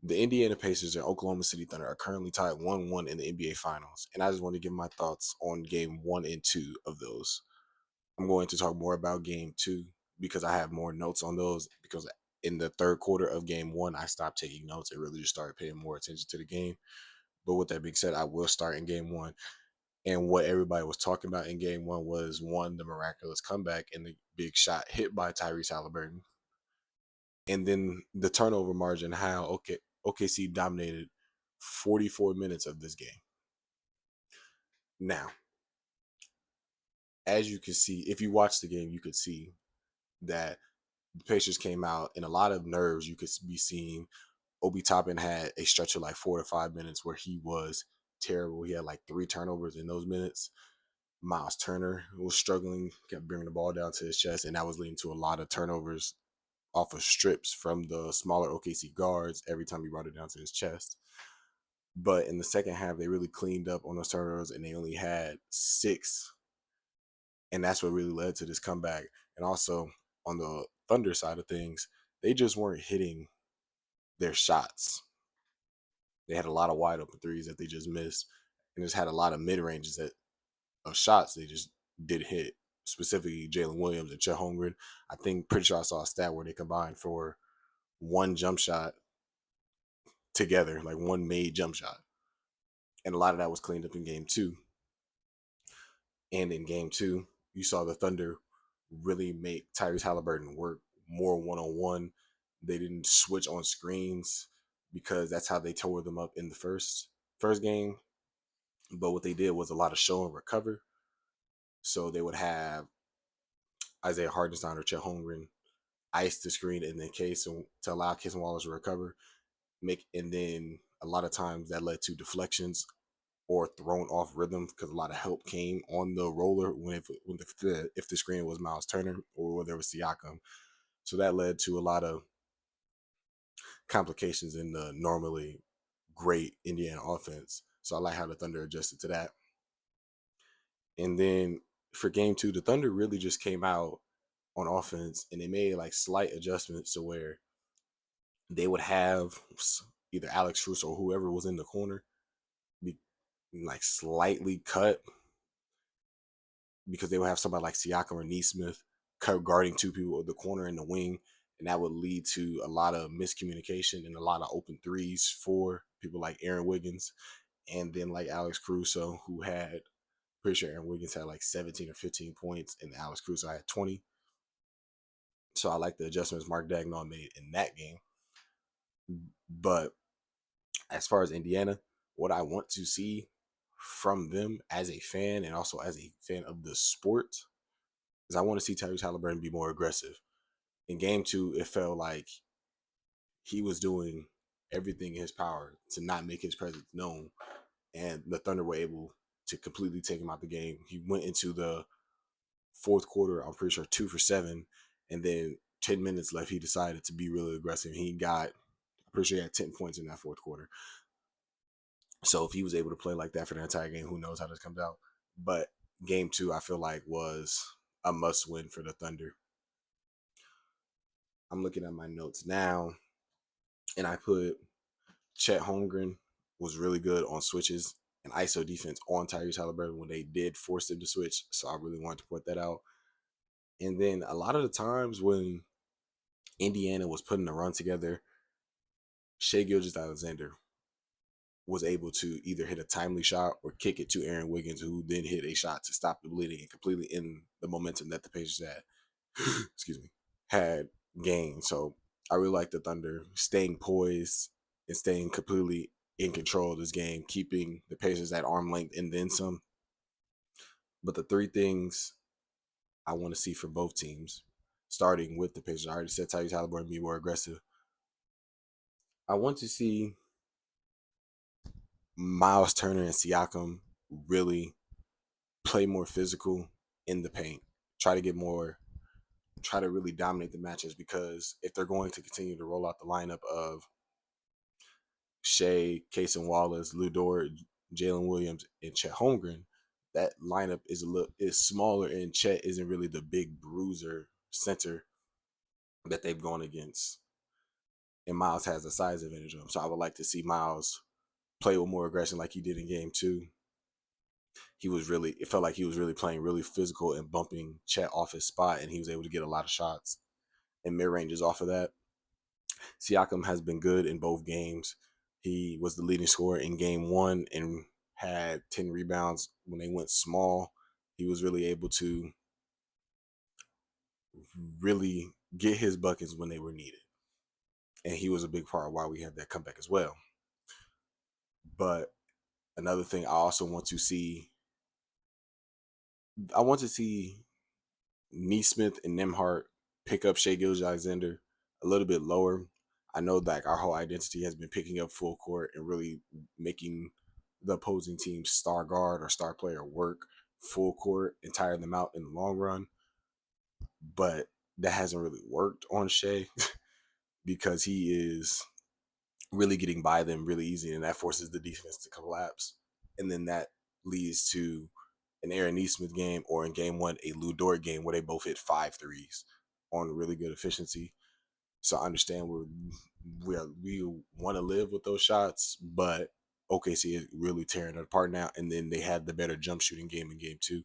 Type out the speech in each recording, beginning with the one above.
The Indiana Pacers and Oklahoma City Thunder are currently tied 1-1 in the NBA Finals, and I just want to give my thoughts on game 1 and 2 of those. I'm going to talk more about game 2 because I have more notes on those because in the third quarter of game 1 I stopped taking notes and really just started paying more attention to the game. But with that being said, I will start in game 1. And what everybody was talking about in game 1 was one, the miraculous comeback and the big shot hit by Tyrese Halliburton, and then the turnover margin, how OKC dominated 44 minutes of this game. Now, as you can see, if you watch the game, you could see that the Pacers came out in a lot of nerves. You could be seeing Obi Toppin had a stretch of like 4 to 5 minutes where he was terrible. He had like 3 turnovers in those minutes. Miles Turner was struggling, kept bringing the ball down to his chest, and that was leading to a lot of turnovers off of strips from the smaller OKC guards every time he brought it down to his chest. But in the second half, they really cleaned up on those turnovers and they only had 6. And that's what really led to this comeback. And also on the Thunder side of things, they just weren't hitting their shots. They had a lot of wide open threes that they just missed, and just had a lot of mid ranges that of shots they just did hit. Specifically, Jalen Williams and Chet Holmgren. I think pretty sure I saw a stat where they combined for one jump shot together, like one made jump shot, and a lot of that was cleaned up in game 2. And in game 2, you saw the Thunder really make Tyrese Halliburton work more one on one. They didn't switch on screens because that's how they tore them up in the first game. But what they did was a lot of show and recover. So they would have Isaiah Hartenstein or Chet Holmgren ice the screen and then Case to allow Case and Wallace to recover. And then a lot of times that led to deflections or thrown off rhythm because a lot of help came on the roller if the screen was Miles Turner or whether it was Siakam. So that led to a lot of complications in the normally great Indiana offense. So I like how the Thunder adjusted to that. And then for game 2, the Thunder really just came out on offense and they made like slight adjustments to where they would have either Alex Cruz or whoever was in the corner be like slightly cut because they would have somebody like Siakam or Neesmith guarding 2 people at the corner and the wing, and that would lead to a lot of miscommunication and a lot of open threes for people like Aaron Wiggins, and then like Alex Caruso, who had pretty sure Aaron Wiggins had like 17 or 15 points, and Alex Caruso had 20. So I like the adjustments Mark Dagnall made in that game. But as far as Indiana, what I want to see from them as a fan and also as a fan of the sport is I want to see Tyrese Halliburton be more aggressive. In game 2, it felt like he was doing everything in his power to not make his presence known, and the Thunder were able to completely take him out the game. He went into the fourth quarter, I'm pretty sure 2 for 7, and then 10 minutes left, he decided to be really aggressive. I'm pretty sure he had 10 points in that fourth quarter. So if he was able to play like that for the entire game, who knows how this comes out. But game 2, I feel like was a must win for the Thunder. I'm looking at my notes now, and I put Chet Holmgren was really good on switches and ISO defense on Tyrese Halliburton when they did force him to switch. So I really wanted to point that out. And then a lot of the times when Indiana was putting a run together, Shea Gilgeous-Alexander was able to either hit a timely shot or kick it to Aaron Wiggins, who then hit a shot to stop the bleeding and completely end the momentum that the Pacers had. Excuse me, had gained. So I really like the Thunder staying poised and staying completely in control of this game, keeping the Pacers at arm length and then some. But the 3 things I want to see from both teams, starting with the Pacers, I already said Tyrese Halliburton be more aggressive. I want to see Miles Turner and Siakam really play more physical in the paint. Try to get more, try to really dominate the matches because if they're going to continue to roll out the lineup of Shea, Cason Wallace, Lou Dort, Jalen Williams, and Chet Holmgren, that lineup is smaller, and Chet isn't really the big bruiser center that they've gone against. and Miles has a size advantage on him. So I would like to see Miles play with more aggression like he did in game two. It felt like he was really playing really physical and bumping Chet off his spot, and he was able to get a lot of shots and mid ranges off of that. Siakam has been good in both games. He was the leading scorer in game one and had 10 rebounds when they went small. He was really able to really get his buckets when they were needed. And he was a big part of why we had that comeback as well. But another thing I want to see Neesmith and Nembhard pick up Shea Gilgeous-Alexander a little bit lower. I know that our whole identity has been picking up full court and really making the opposing team's star guard or star player work full court and tire them out in the long run. But that hasn't really worked on Shea because he is really getting by them really easy, and that forces the defense to collapse. And then that leads to an Aaron Neesmith game, or in game one, a Lu Dort game where they both hit 5 threes on really good efficiency. So I understand we want to live with those shots, but OKC is really tearing it apart now. And then they had the better jump shooting game in game two.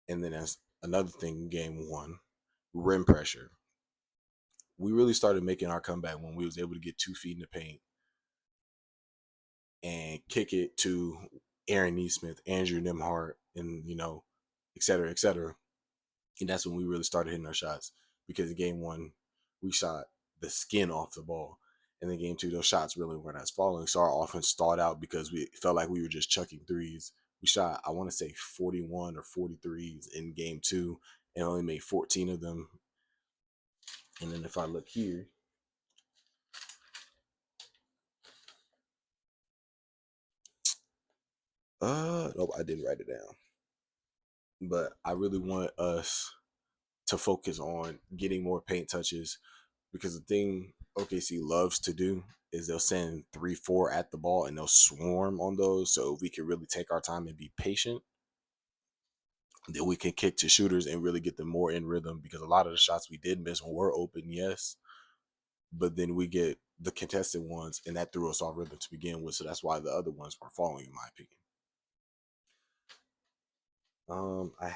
And then as another thing in game one, rim pressure. We really started making our comeback when we was able to get 2 feet in the paint and kick it to Aaron Neesmith, Andrew Nembhard, and et cetera, et cetera. And that's when we really started hitting our shots, because in game one, we shot the skin off the ball. And then game two, those shots really weren't as falling. So our offense stalled out because we felt like we were just chucking threes. We shot, I want to say 41 or 43s in game two and only made 14 of them. And then if I look here, nope, I didn't write it down. But I really want us to focus on getting more paint touches, because the thing OKC loves to do is they'll send 3-4 at the ball and they'll swarm on those. So if we can really take our time and be patient, then we can kick to shooters and really get them more in rhythm, because a lot of the shots we did miss were open, yes, but then we get the contested ones and that threw us off rhythm to begin with. So that's why the other ones were falling, in my opinion. I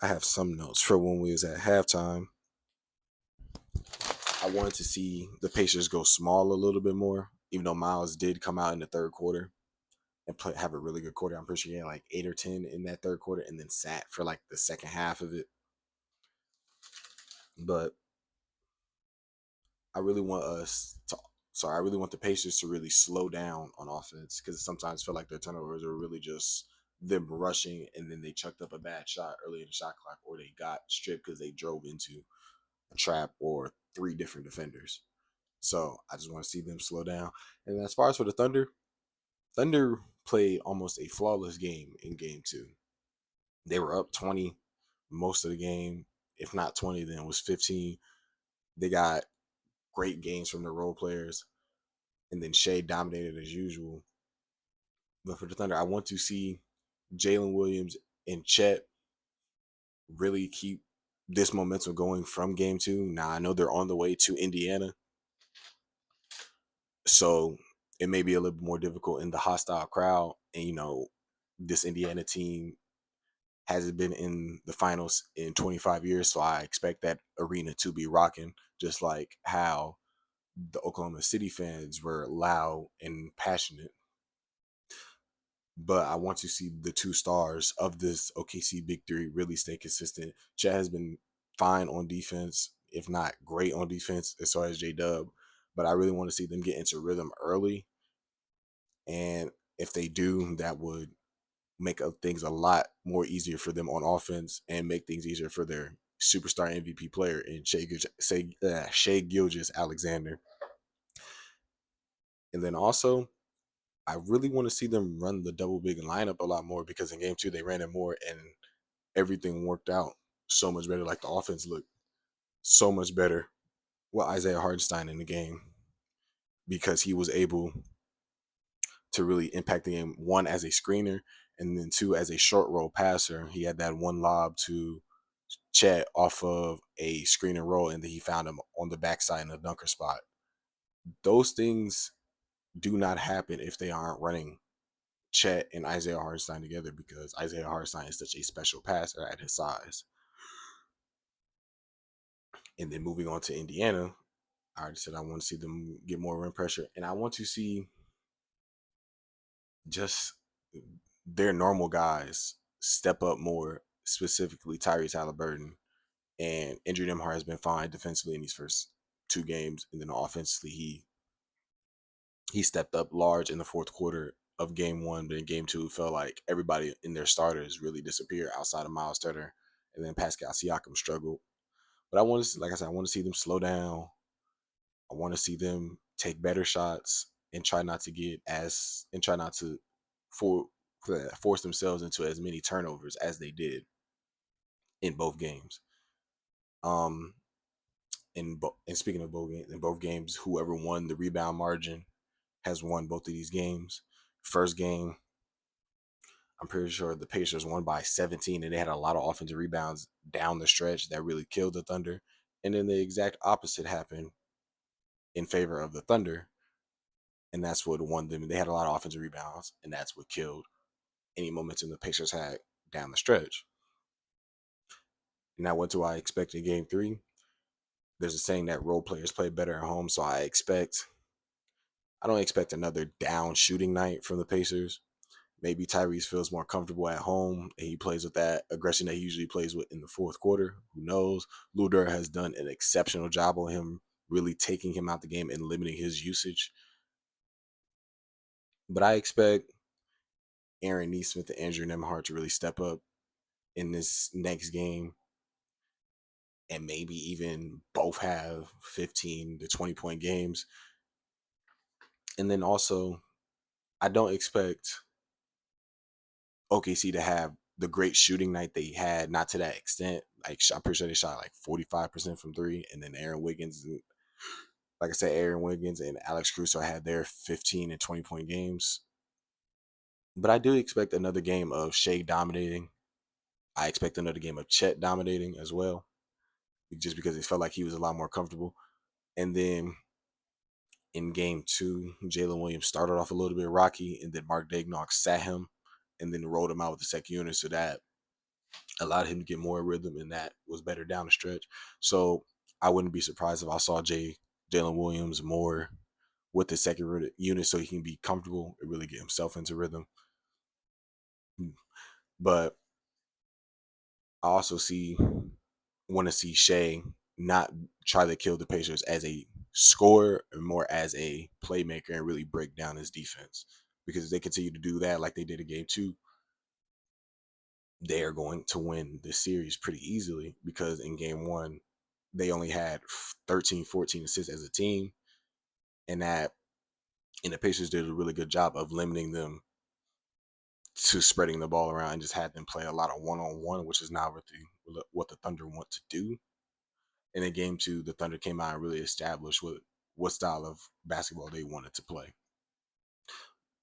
have some notes for when we was at halftime. I wanted to see the Pacers go small a little bit more, even though Miles did come out in the third quarter and have a really good quarter. I'm pretty sure he had like 8 or 10 in that third quarter and then sat for like the second half of it. But I really want I really want the Pacers to really slow down on offense, because sometimes I feel like their turnovers are really just them rushing, and then they chucked up a bad shot early in the shot clock, or they got stripped because they drove into a trap or 3 different defenders. So I just want to see them slow down. And as far as for the Thunder played almost a flawless game in game two. They were up 20 most of the game. If not 20, then it was 15. They got great games from the role players. And then Shea dominated as usual. But for the Thunder, I want to see Jalen Williams and Chet really keep this momentum going from game two. Now, I know they're on the way to Indiana, so it may be a little bit more difficult in the hostile crowd. And, this Indiana team hasn't been in the finals in 25 years, so I expect that arena to be rocking, just like how the Oklahoma City fans were loud and passionate. But I want to see the 2 stars of this OKC Big Three really stay consistent. Chet has been fine on defense, if not great on defense, as far as J Dub. But I really want to see them get into rhythm early. And if they do, that would make things a lot more easier for them on offense and make things easier for their superstar MVP player in Shea Gilgeous-Alexander. And then also, I really want to see them run the double big lineup a lot more, because in game two they ran it more and everything worked out so much better. Like the offense looked so much better with Isaiah Hartenstein in the game, because he was able to really impact the game, one as a screener, and then two as a short roll passer. He had that one lob to Chet off of a screen and roll, and then he found him on the backside in a dunker spot. Those things do not happen if they aren't running Chet and Isaiah Hartenstein together, because Isaiah Hartenstein is such a special passer at his size. And then moving on to Indiana, I already said I want to see them get more rim pressure, and I want to see just their normal guys step up more, specifically Tyrese Halliburton. And Andrew Nembhard has been fine defensively in these first two games, and then offensively he stepped up large in the fourth quarter of game one, but in game two, it felt like everybody in their starters really disappeared outside of Miles Turner, and then Pascal Siakam struggled. But I want to, like I said, I want to see them slow down. I want to see them take better shots and try not to get as and try not to for force themselves into as many turnovers as they did in both games. Um, and speaking of both games, whoever won the rebound margin has won both of these games. First game, I'm pretty sure the Pacers won by 17, and they had a lot of offensive rebounds down the stretch that really killed the Thunder. And then the exact opposite happened in favor of the Thunder, and that's what won them. They had a lot of offensive rebounds, and that's what killed any momentum the Pacers had down the stretch. Now, what do I expect in game three? There's a saying that role players play better at home, so I don't expect another down shooting night from the Pacers. Maybe Tyrese feels more comfortable at home and he plays with that aggression that he usually plays with in the fourth quarter. Who knows? Lu Dort has done an exceptional job on him, really taking him out the game and limiting his usage. But I expect Aaron Nesmith and Andrew Nembhard to really step up in this next game and maybe even both have 15 to 20 point games. And then also, I don't expect OKC to have the great shooting night they had, not to that extent. Like, I'm pretty sure they shot like 45% from three, and then like I said, Aaron Wiggins and Alex Caruso had their 15 and 20 point games. But I do expect another game of Shea dominating. I expect another game of Chet dominating as well, just because it felt like he was a lot more comfortable. And then in game two, Jalen Williams started off a little bit rocky, and then Mark Daigneault sat him and then rolled him out with the second unit, so that allowed him to get more rhythm, and that was better down the stretch. So I wouldn't be surprised if I saw Jalen Williams more with the second unit, so he can be comfortable and really get himself into rhythm. But I also want to see Shea not try to kill the Pacers as a scorer, or more as a playmaker, and really break down his defense. Because if they continue to do that like they did in game two, they are going to win this series pretty easily, because in game one, they only had 13, 14 assists as a team. And the Pacers did a really good job of limiting them to spreading the ball around and just had them play a lot of one-on-one, which is not what the Thunder want to do. And in game two, the Thunder came out and really established what style of basketball they wanted to play.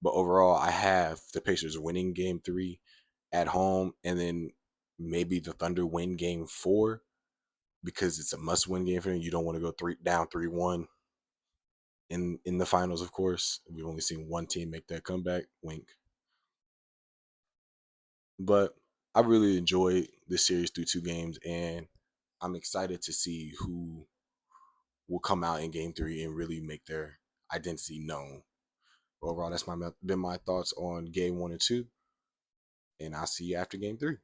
But overall, I have the Pacers winning game three at home, and then maybe the Thunder win game four, because it's a must-win game for them. You don't want to go down 3-1 in the finals, of course. We've only seen one team make that comeback, wink. But I really enjoyed this series through two games, and I'm excited to see who will come out in game three and really make their identity known. Overall, that's been my thoughts on game one and two, and I'll see you after game three.